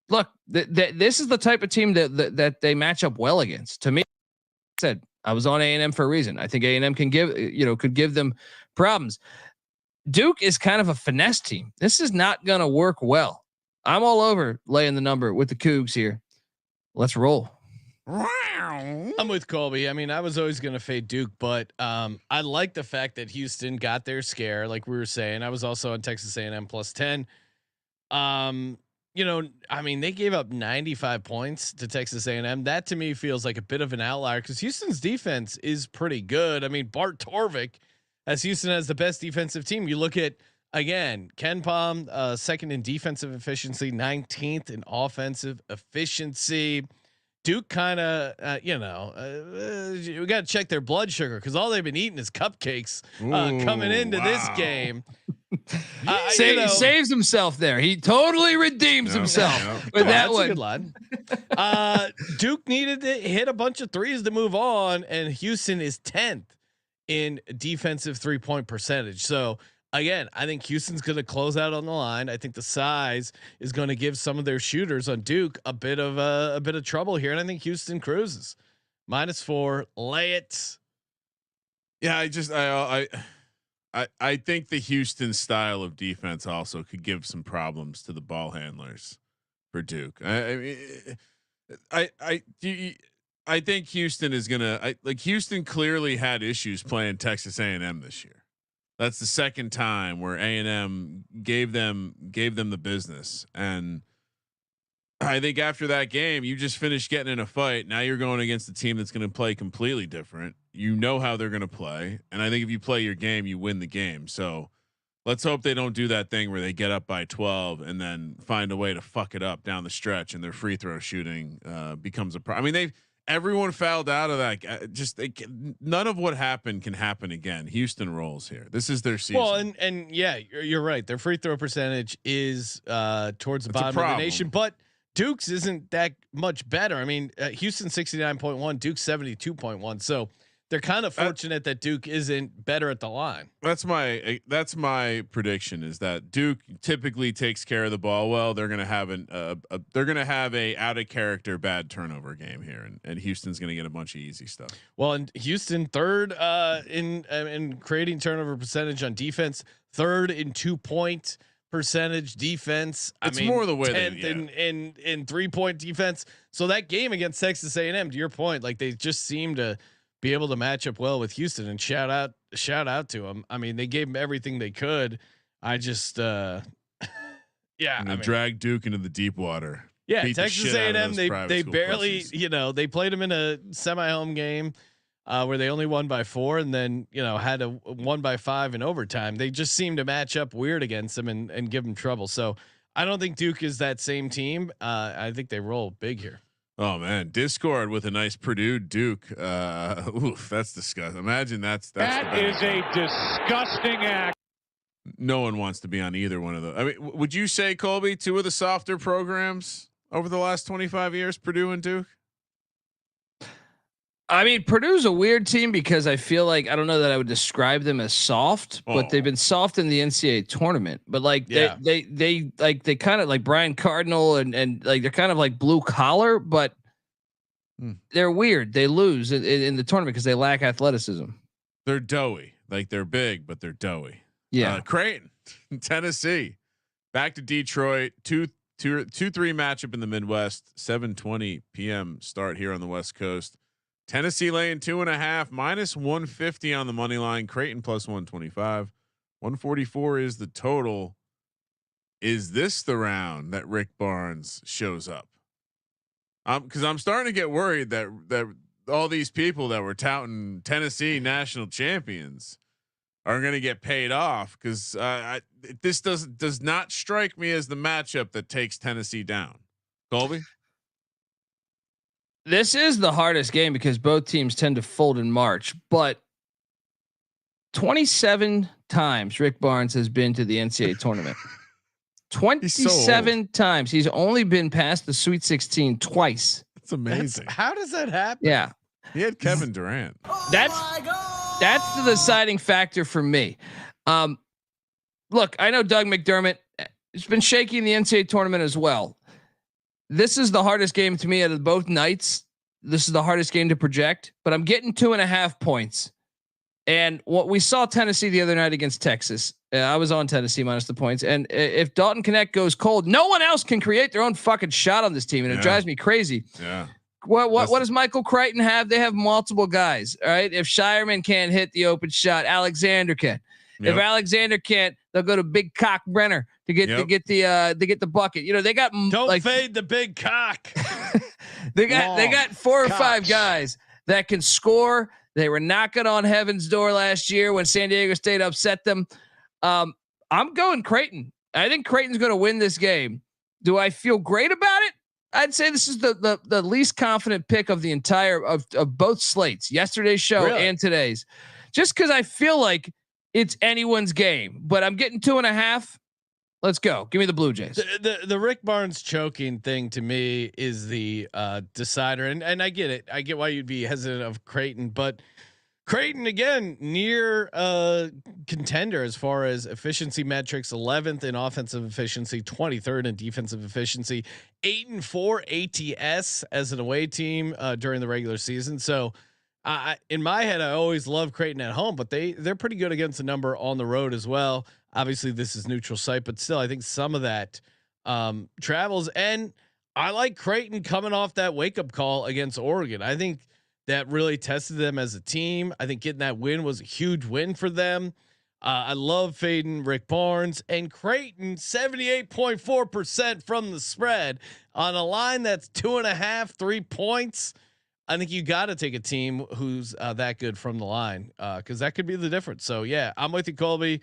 look, this is the type of team that they match up well against. To me, I said I was on A&M for a reason. I think A&M can could give them problems. Duke is kind of a finesse team. This is not going to work well I'm all over laying the number with the Cougs here. Let's roll. I'm with Colby. I mean, I was always going to fade Duke, but I like the fact that Houston got their scare, like we were saying. I was also on Texas A&M +10. You know, I mean, they gave up 95 points to Texas A&M. That to me feels like a bit of an outlier because Houston's defense is pretty good. I mean, Bart Torvik, as Houston has the best defensive team. You look at again, Ken Palm, second in defensive efficiency, 19th in offensive efficiency. Duke kind of, we got to check their blood sugar because all they've been eating is cupcakes coming into this game. Saves himself there. He totally redeems himself with that one. A good line. Duke needed to hit a bunch of threes to move on, and Houston is 10th in defensive 3-point percentage. So again, I think Houston's going to close out on the line. I think the size is going to give some of their shooters on Duke a bit of trouble here, and I think Houston cruises. -4, lay it. Yeah, I think the Houston style of defense also could give some problems to the ball handlers for Duke. I think Houston is gonna Houston clearly had issues playing Texas A&M this year. That's the second time where A&M gave them the business, and I think after that game, you just finished getting in a fight. Now you're going against a team that's going to play completely different. You know how they're going to play, and I think if you play your game, you win the game. So let's hope they don't do that thing where they get up by 12 and then find a way to fuck it up down the stretch, and their free throw shooting becomes a problem. I mean, everyone fouled out of that. None of what happened can happen again. Houston rolls here. This is their season. Well, and yeah, you're right. Their free throw percentage is towards the bottom of the nation, but Duke's isn't that much better. I mean, Houston 69.1, Duke 72.1. So they're kind of fortunate that Duke isn't better at the line. That's my prediction, is that Duke typically takes care of the ball well. They're going to have a out of character bad turnover game here, and Houston's going to get a bunch of easy stuff. Well, and Houston third in creating turnover percentage on defense, third in 2-point percentage defense. It's more the way 10th in 3-point defense. So that game against Texas A&M, to your point, like they just seem to be able to match up well with Houston, and shout out to them. I mean, they gave them everything they could. I just drag Duke into the deep water. Yeah, Texas A&M, they barely, they played them in a semi-home game where they only won by 4, and then had a 1 by 5 in overtime. They just seem to match up weird against them and give them trouble. So I don't think Duke is that same team. I think they roll big here. Oh man, Discord with a nice Purdue Duke. Oof, that's disgusting. Imagine that is a disgusting act. No one wants to be on either one of those. I mean, would you say, Colby, 2 of the softer programs over the last 25 years, Purdue and Duke? I mean, Purdue's a weird team because I feel like, I don't know that I would describe them as soft, but they've been soft in the NCAA tournament. But like they kind of like Brian Cardinal and like they're kind of like blue collar, but they're weird. They lose in the tournament because they lack athleticism. They're doughy, like they're big, but they're doughy. Yeah, Creighton, Tennessee, back to Detroit. 2-3 matchup in the Midwest. 7:20 p.m. start here on the West Coast. Tennessee laying 2.5, -150 on the money line. Creighton +125. 144 is the total. Is this the round that Rick Barnes shows up? Because I'm starting to get worried that all these people that were touting Tennessee national champions are going to get paid off. Because this does not strike me as the matchup that takes Tennessee down. Colby? This is the hardest game because both teams tend to fold in March, but 27 times Rick Barnes has been to the NCAA tournament. 27 times. He's only been past the Sweet 16 twice. That's amazing. How does that happen? Yeah. He had Kevin Durant. That's the deciding factor for me. Look, I know Doug McDermott has been shaky in the NCAA tournament as well. This is the hardest game to me out of both nights. This is the hardest game to project, but I'm getting 2.5 points. And what we saw Tennessee the other night against Texas, I was on Tennessee minus the points. And if Dalton Knecht goes cold, no one else can create their own fucking shot on this team, and it drives me crazy. Yeah. What does Michael Creighton have? They have multiple guys. All right. If Shireman can't hit the open shot, Alexander can. Yep. If Alexander can't, they'll go to Big Cock Brenner to get the bucket. You know, they got don't fade the big cock. they got 4 or 5 guys that can score. They were knocking on heaven's door last year when San Diego State upset them. I'm going Creighton. I think Creighton's going to win this game. Do I feel great about it? I'd say this is the least confident pick of the entire of both slates, yesterday's show and today's, just because I feel like it's anyone's game. But I'm getting 2.5. Let's go. Give me the Blue Jays. The Rick Barnes choking thing to me is the decider, and I get it. I get why you'd be hesitant of Creighton, but Creighton again near contender as far as efficiency metrics, 11th in offensive efficiency, 23rd in defensive efficiency, 8-4 ATS as an away team during the regular season. So in my head, I always love Creighton at home, but they're pretty good against the number on the road as well. Obviously this is neutral site, but still I think some of that travels, and I like Creighton coming off that wake up call against Oregon. I think that really tested them as a team. I think getting that win was a huge win for them. I love fading Rick Barnes, and Creighton 78.4% from the spread on a line that's 2.5, 3 points. I think you got to take a team who's that good from the line because that could be the difference. So yeah, I'm with you, Colby.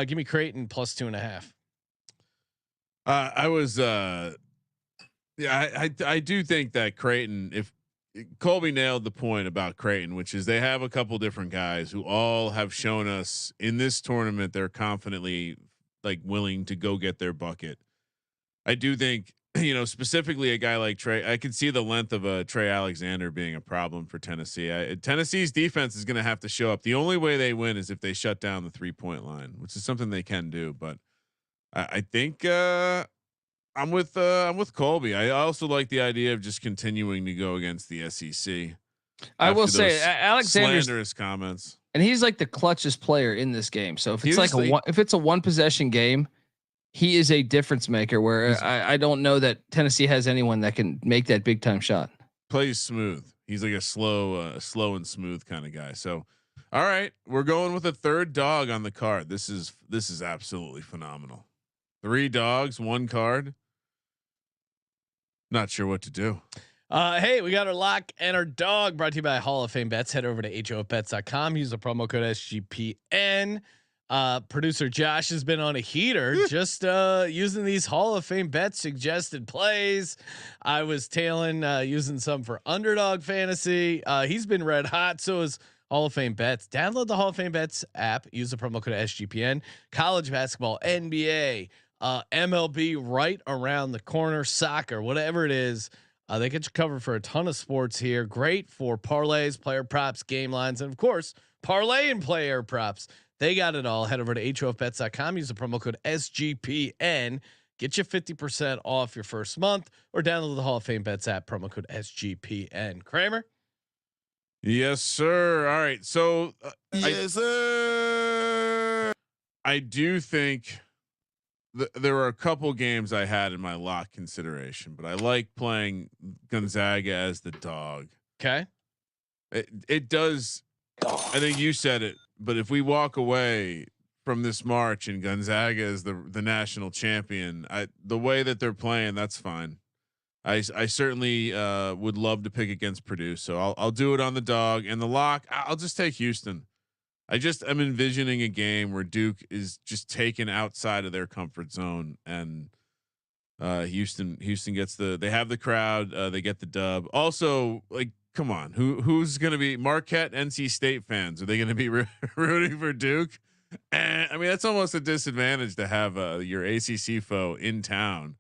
Give me Creighton plus 2.5. I was, I do think that Creighton, if Colby nailed the point about Creighton, which is they have a couple different guys who all have shown us in this tournament they're confidently like willing to go get their bucket. I do think, you know, specifically a guy like Trey, I could see the length of a Trey Alexander being a problem for Tennessee. Tennessee's defense is going to have to show up. The only way they win is if they shut down the 3-point line, which is something they can do. But I think I'm with Colby. I also like the idea of just continuing to go against the SEC. I will say Alexander's slanderous comments, and he's like the clutchest player in this game. So if it's a one possession game, he is a difference maker. Where I don't know that Tennessee has anyone that can make that big time shot. Plays smooth. He's like a slow and smooth kind of guy. So, all right, we're going with a third dog on the card. This is absolutely phenomenal. 3 dogs, 1 card. Not sure what to do. Hey, we got our lock and our dog brought to you by Hall of Fame Bets. Head over to HOPebets.com. Use the promo code SGPN. Producer Josh has been on a heater just using these Hall of Fame Bets suggested plays. I was tailing using some for underdog fantasy. He's been red hot. So is Hall of Fame Bets. Download the Hall of Fame Bets app. Use the promo code SGPN. College basketball, NBA, MLB right around the corner, soccer, whatever it is. They get you covered for a ton of sports here. Great for parlays, player props, game lines, and of course, parlay and player props. They got it all. Head over to HOFBets.com. Use the promo code SGPN. Get you 50% off your first month, or download the Hall of Fame Bets app. Promo code SGPN. Kramer. Yes, sir. All right. So yes, sir. I do think there were a couple games I had in my lock consideration, but I like playing Gonzaga as the dog. Okay. It does. I think you said it, but if we walk away from this March and Gonzaga is the national champion, the way that they're playing, that's fine. I certainly would love to pick against Purdue, so I'll do it on the dog and the lock. I'll just take Houston. I'm envisioning a game where Duke is just taken outside of their comfort zone, and Houston gets they have the crowd, they get the dub. Also, like, come on, who's going to be Marquette, NC State fans? Are they going to be rooting for Duke? And I mean, that's almost a disadvantage to have your ACC foe in town.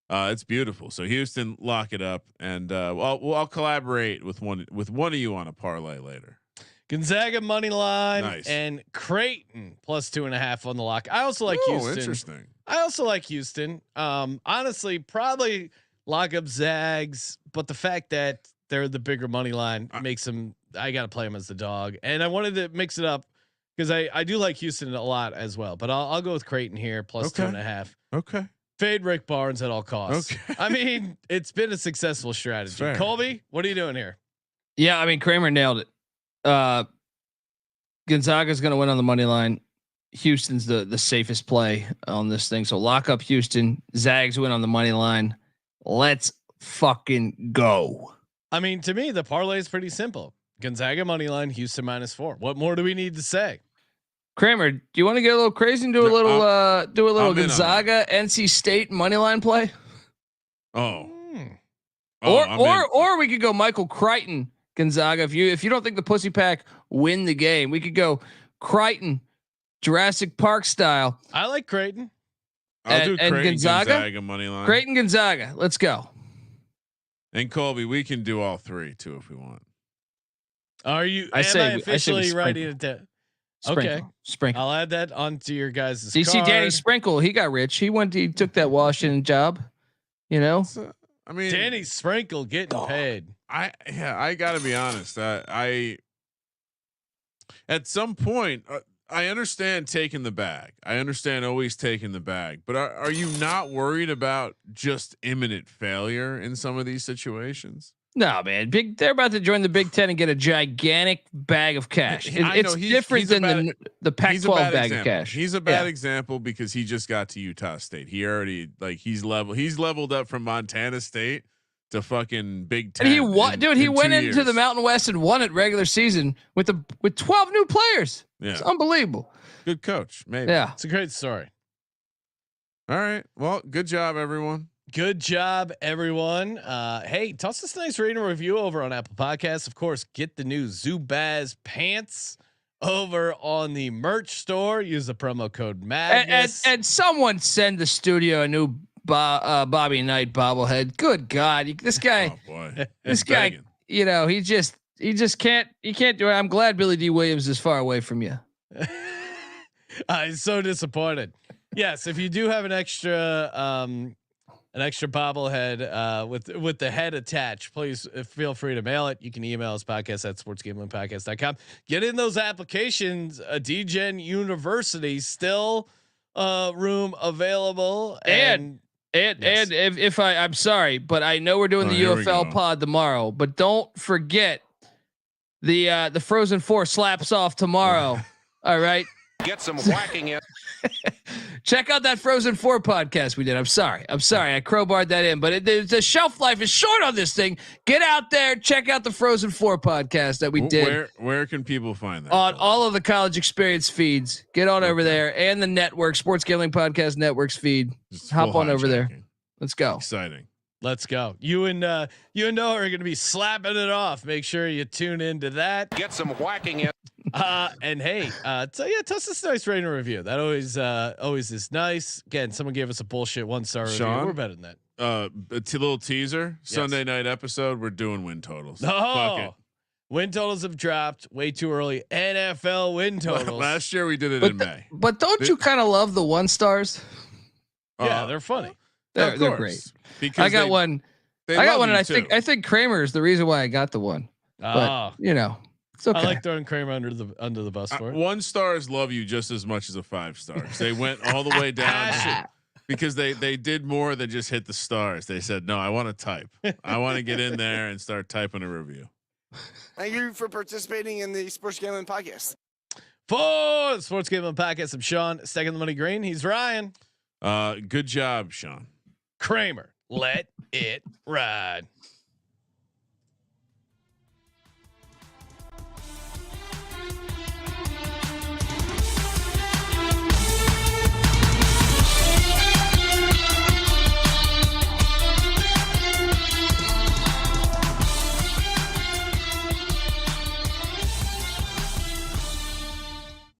It's beautiful. So Houston, lock it up, and I'll collaborate with one of you on a parlay later. Gonzaga money line, nice. And Creighton plus 2.5 on the lock. I also like Houston. Interesting. I also like Houston. Honestly, probably lock up Zags, but the fact that they're the bigger money line makes them I got to play him as the dog, and I wanted to mix it up because I do like Houston a lot as well. But I'll go with Creighton here plus 2.5. Okay. Fade Rick Barnes at all costs. Okay. I mean, it's been a successful strategy. Fair. Colby, what are you doing here? Yeah, I mean Kramer nailed it. Gonzaga's going to win on the money line. Houston's the safest play on this thing. So lock up Houston. Zags win on the money line. Let's fucking go. I mean, to me, the parlay is pretty simple. Gonzaga money line, Houston -4. What more do we need to say? Kramer, do you want to get a little crazy and do a little Gonzaga NC State money line play? Oh. Or we could go Michael Creighton Gonzaga. If you don't think the Pussy Pack win the game, we could go Creighton Jurassic Park style. I like Creighton. I'll do Creighton Gonzaga money line. Creighton Gonzaga. Let's go. And Colby, we can do all three too if we want. Are you? I say officially writing it down? Okay, Sprinkle. I'll add that onto your guys'. DC Danny Sprinkle. He got rich. He took that Washington job. You know. I mean, Danny Sprinkle getting paid. I gotta be honest. I at some point I understand taking the bag. I understand always taking the bag, but are you not worried about just imminent failure in some of these situations? No, man. They're about to join the Big Ten and get a gigantic bag of cash. It's different than the Pac-12 bag of cash. He's a bad example because he just got to Utah State. He already he's leveled up from Montana State to fucking Big Ten. And he went into the Mountain West and won it regular season with 12 new players. Yeah. It's unbelievable. Good coach, maybe. Yeah. It's a great story. All right. Well, good job, everyone. Good job, everyone. Hey, toss us a nice rating and review over on Apple Podcasts. Of course, get the new Zubaz pants over on the merch store. Use the promo code Madness. And someone send the studio a new Bobby Knight bobblehead. Good God, this guy. Oh boy, this guy. begging. You know, he just can't. He can't do it. I'm glad Billy D. Williams is far away from you. I'm so disappointed. Yes, if you do have an extra bobblehead with the head attached, please feel free to mail it. You can email us podcast@sportsgamblingpodcast.com. Get in those applications. DGen University still room available. And if I'm sorry, but I know we're doing the UFL pod tomorrow, but don't forget the Frozen 4 slaps off tomorrow. All right. Get some whacking in. Check out that Frozen 4 podcast we did. I'm sorry. I crowbarred that in, but the shelf life is short on this thing. Get out there. Check out the Frozen 4 podcast that we did. Where can people find that? On all of the College Experience feeds. Get on over there, and the network, Sports Gambling Podcast Network's feed. Just hop on over there. Let's go. Exciting. Let's go. You and Noah are going to be slapping it off. Make sure you tune into that. Get some whacking in. And hey, toss us a nice rating and review. That always is nice. Again, someone gave us a bullshit 1-star review. We're better than that. A little teaser. Yes. Sunday night episode. We're doing win totals. Oh, win totals have dropped way too early. NFL win totals. Last year we did it in May. But don't you kind of love the 1-stars? Yeah, they're funny. They're great. Because I got one. And I think Kramer is the reason why I got the one. But, it's okay. I like throwing Kramer under the bus for it. 1-stars love you just as much as a 5-stars. They went all the way down because they did more than just hit the stars. They said, no, I want to type. I want to get in there and start typing a review. Thank you for participating in the Sports Gambling Podcast. For the Sports Gambling Podcast, I'm Sean. Stacking the money green. He's Ryan. Good job, Sean. Kramer, let it ride.